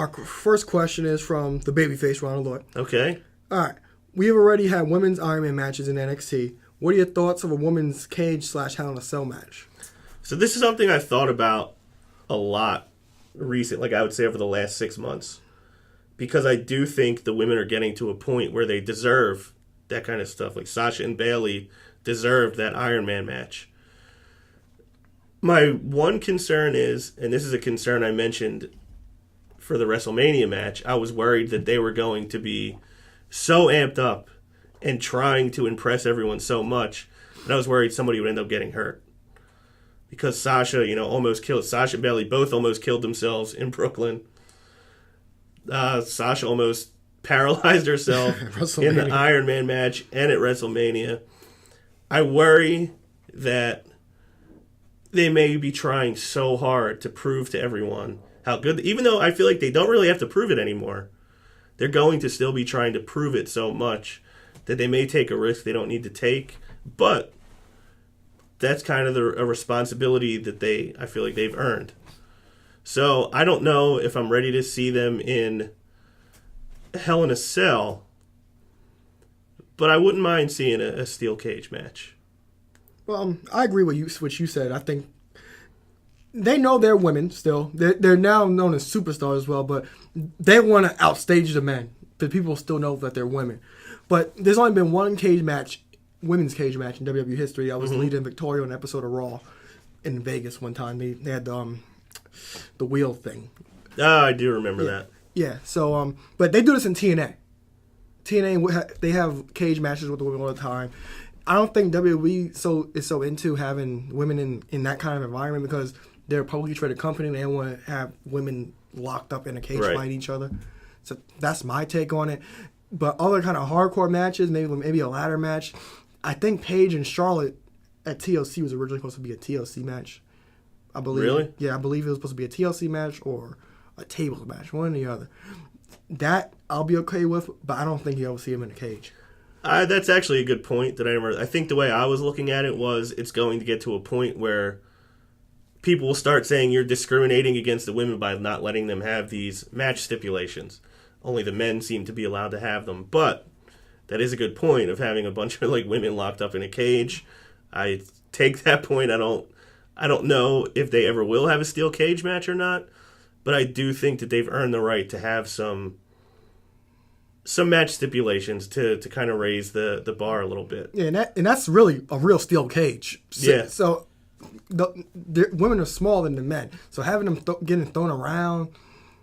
our first question is from the babyface Ronald Lloyd. Okay. All right. We have already had women's Iron Man matches in NXT. What are your thoughts of a women's cage/Hell in a Cell match? So this is something I've thought about a lot recent, like I would say over the last 6 months. Because I do think the women are getting to a point where they deserve that kind of stuff. Like Sasha and Bayley deserved that Iron Man match. My one concern is, and this is a concern I mentioned for the WrestleMania match, I was worried that they were going to be so amped up and trying to impress everyone so much that I was worried somebody would end up getting hurt. Because Sasha, Sasha and Bayley both almost killed themselves in Brooklyn. Sasha almost paralyzed herself in the Iron Man match and at WrestleMania. I worry that they may be trying so hard to prove to everyone how good, even though I feel like they don't really have to prove it anymore. They're going to still be trying to prove it so much that they may take a risk they don't need to take. But that's kind of a responsibility that I feel like they've earned. So I don't know if I'm ready to see them in Hell in a Cell, but I wouldn't mind seeing a steel cage match. Well, I agree with what you said. I think they know they're women still. They're now known as superstars as well, but they want to outstage the men. But people still know that they're women. But there's only been one women's cage match in WWE history. I was leading Victoria on an episode of Raw in Vegas one time. They had the wheel thing. Oh, I do remember that. Yeah. So, but they do this in TNA. They have cage matches with the women all the time. I don't think WWE is so into having women in that kind of environment because they're a publicly traded company and they don't want to have women locked up in a cage fighting each other. So that's my take on it. But other kind of hardcore matches, maybe a ladder match. I think Paige and Charlotte at TLC was originally supposed to be a TLC match. I believe. Really? Yeah, I believe it was supposed to be a TLC match or a tables match, one or the other. That I'll be okay with, but I don't think you'll ever see him in a cage. That's actually a good point that I remember. I think the way I was looking at it was it's going to get to a point where people will start saying you're discriminating against the women by not letting them have these match stipulations. Only the men seem to be allowed to have them. But that is a good point of having a bunch of women locked up in a cage. I take that point. I don't know if they ever will have a steel cage match or not, but I do think that they've earned the right to have some match stipulations to kind of raise the bar a little bit. Yeah, and that's really a real steel cage. So the women are smaller than the men. So having them getting thrown around,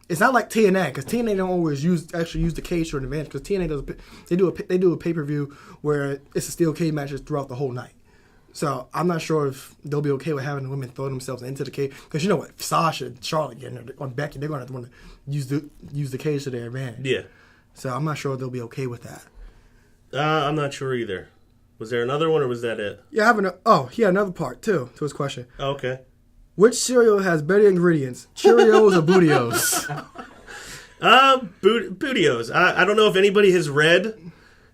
it's not like TNA because TNA don't always use the cage for an advantage because TNA they do a pay-per-view where it's a steel cage matches throughout the whole night. So I'm not sure if they'll be okay with having the women throw themselves into the cage because you know what, Sasha, Charlotte, or Becky, they're going to want to use the cage to their advantage. Yeah. So I'm not sure they'll be okay with that. I'm not sure either. Was there another one or was that it? Yeah, another part too to his question. Okay. Which cereal has better ingredients, Cheerios or Bootios? Bootios. I don't know if anybody has read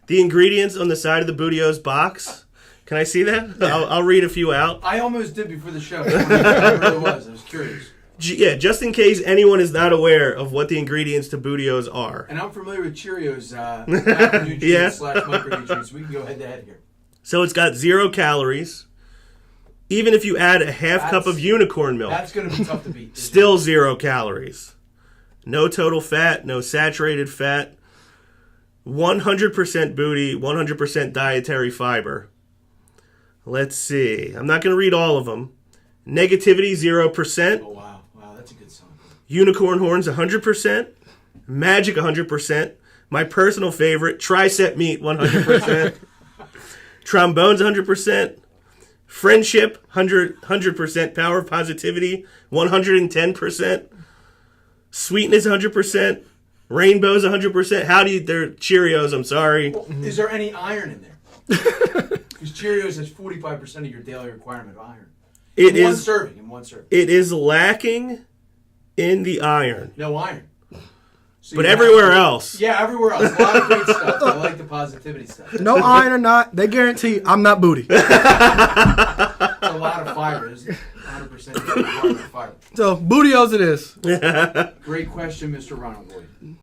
the ingredients on the side of the Bootios box. Can I see that? Yeah. I'll read a few out. I almost did before the show. I really was. I was curious. Yeah, just in case anyone is not aware of what the ingredients to Bootios are. And I'm familiar with Cheerios macronutrients / micronutrients. We can go head to head here. So it's got 0 calories. Even if you add a half cup of unicorn milk. That's going to be tough to beat. Still 0 calories. No total fat, no saturated fat. 100% booty, 100% dietary fiber. Let's see. I'm not going to read all of them. Negativity, 0%. Oh, wow. Wow, that's a good sign. Unicorn horns, 100%. Magic, 100%. My personal favorite, tricep meat, 100%. Trombones, 100%. Friendship, 100%. Power of positivity, 110%. Sweetness, 100%. Rainbows, 100%. They're Cheerios, I'm sorry. Well, is there any iron in there? Because Cheerios has 45% of your daily requirement of iron. In one serving. It is lacking in the iron. No iron. So but everywhere else. Yeah, everywhere else. A lot of great stuff. I like the positivity stuff. No iron or not, they guarantee I'm not booty. a lot of fiber. It's 100% fiber. So, bootios it is. Great question, Mr. Ronald Lloyd.